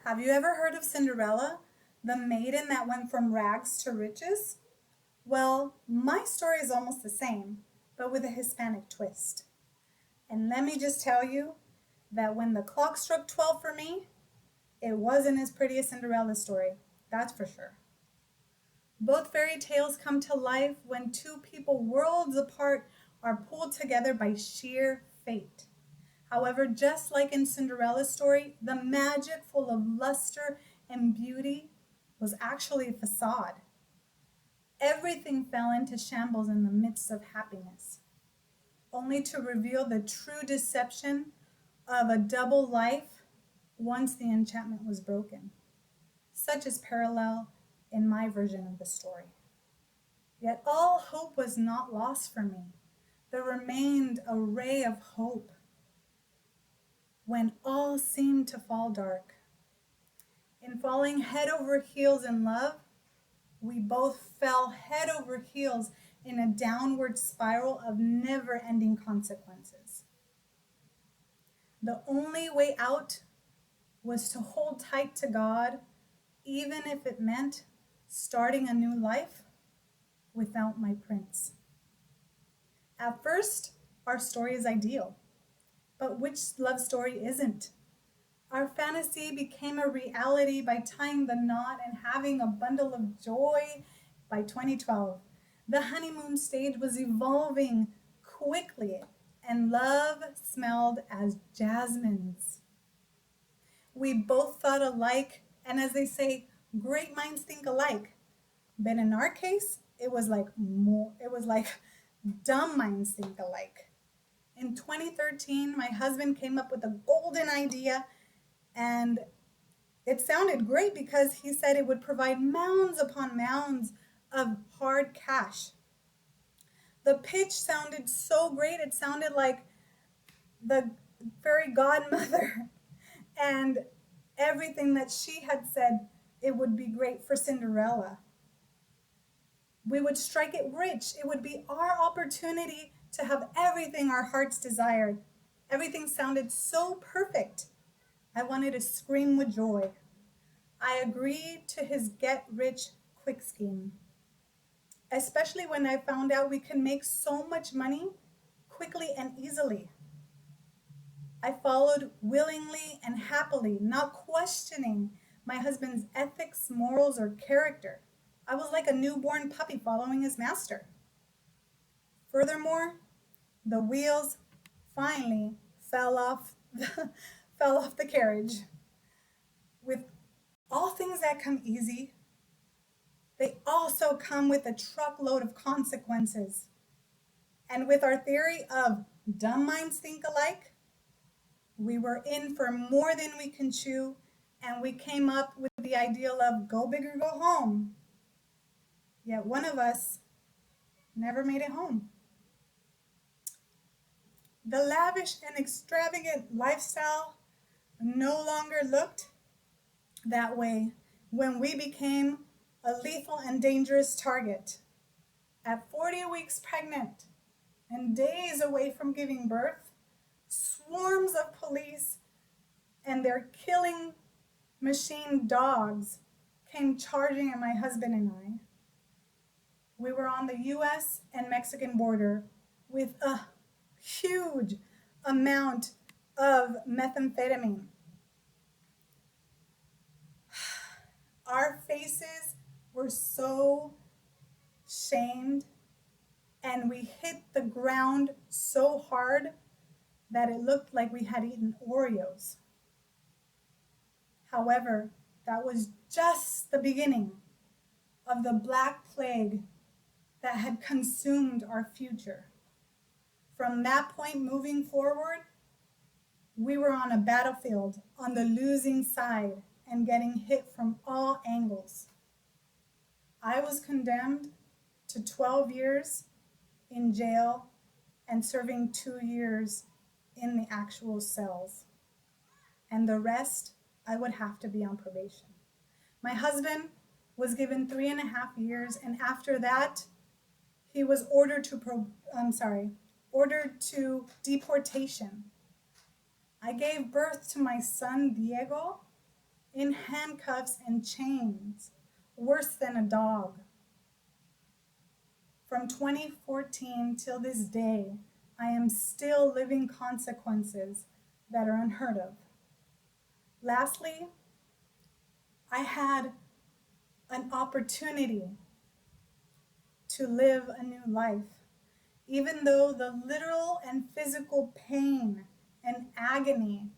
Have you ever heard of Cinderella, the maiden that went from rags to riches? Well, my story is almost the same, but with a Hispanic twist. And let me just tell you that when the clock struck 12 for me, it wasn't as pretty as Cinderella's story, that's for sure. Both fairy tales come to life when two people worlds apart are pulled together by sheer fate. However, just like in Cinderella's story, the magic full of luster and beauty was actually a facade. Everything fell into shambles in the midst of happiness, only to reveal the true deception of a double life once the enchantment was broken. Such is parallel in my version of the story. Yet all hope was not lost for me. There remained a ray of hope when all seemed to fall dark. In falling head over heels in love, we both fell head over heels in a downward spiral of never-ending consequences. The only way out was to hold tight to God, even if it meant starting a new life without my prince. At first, our story is ideal, but which love story isn't? Our fantasy became a reality by tying the knot and having a bundle of joy by 2012. The honeymoon stage was evolving quickly, and love smelled as jasmines. We both thought alike, and as they say, great minds think alike. But in our case, it was like dumb minds think alike. In 2013, my husband came up with a golden idea, and it sounded great because he said it would provide mounds upon mounds of hard cash. The pitch sounded so great, it sounded like the fairy godmother and everything that she had said it would be great for Cinderella. We would strike it rich. It would be our opportunity to have everything our hearts desired. Everything sounded so perfect. I wanted to scream with joy. I agreed to his get rich quick scheme, especially when I found out we could make so much money quickly and easily. I followed willingly and happily, not questioning my husband's ethics, morals, or character. I was like a newborn puppy following his master. Furthermore, the wheels finally fell off the carriage. With all things that come easy, they also come with a truckload of consequences. And with our theory of dumb minds think alike, we were in for more than we can chew, and we came up with the ideal of go big or go home. Yet one of us never made it home. The lavish and extravagant lifestyle no longer looked that way when we became a lethal and dangerous target. At 40 weeks pregnant and days away from giving birth, swarms of police and their killing machine dogs came charging at my husband and I. We were on the US and Mexican border with a huge amount of methamphetamine. Our faces were so shamed, and we hit the ground so hard that it looked like we had eaten Oreos. However, that was just the beginning of the Black Plague that had consumed our future. From that point moving forward, we were on a battlefield on the losing side and getting hit from all angles. I was condemned to 12 years in jail and serving 2 years in the actual cells. And the rest, I would have to be on probation. My husband was given 3.5 years, and after that, he was ordered to deportation. I gave birth to my son Diego in handcuffs and chains, worse than a dog. From 2014 till this day, I am still living consequences that are unheard of. Lastly, I had an opportunity to live a new life, even though the literal and physical pain and agony,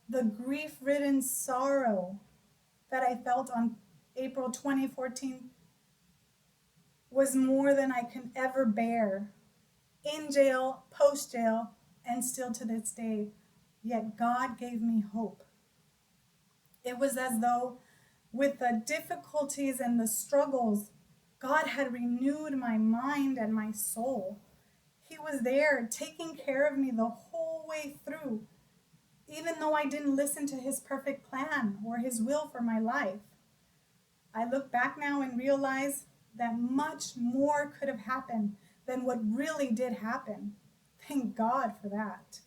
the grief-ridden sorrow that I felt on April 2014 was more than I could ever bear. In jail, post jail, and still to this day. Yet God gave me hope. It was as though with the difficulties and the struggles, God had renewed my mind and my soul. He was there taking care of me the whole way through, even though I didn't listen to his perfect plan or his will for my life. I look back now and realize that much more could have happened than what really did happen. Thank God for that.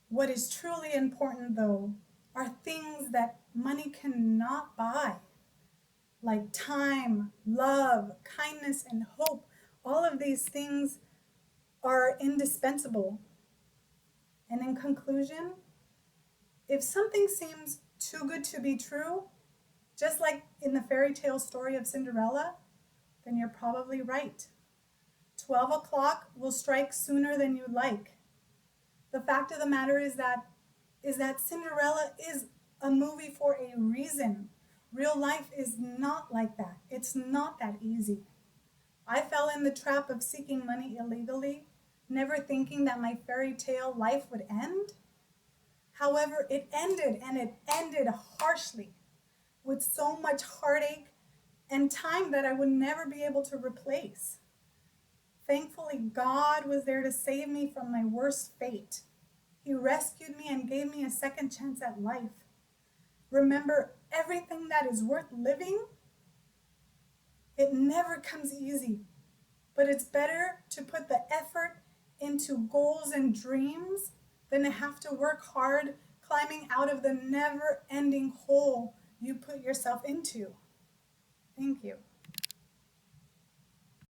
What is truly important, though, are things that money cannot buy, like time, love, kindness, and hope. All of these things are indispensable. And in conclusion, if something seems too good to be true, just like in the fairy tale story of Cinderella, then you're probably right. 12 o'clock will strike sooner than you'd like. The fact of the matter is that Cinderella is a movie for a reason. Real life is not like that. It's not that easy. I fell in the trap of seeking money illegally, never thinking that my fairy tale life would end. However, it ended, and it ended harshly, with so much heartache and time that I would never be able to replace. Thankfully, God was there to save me from my worst fate. He rescued me and gave me a second chance at life. Remember, everything that is worth living, it never comes easy, but it's better to put the effort into goals and dreams than to have to work hard climbing out of the never-ending hole you put yourself into. Thank you.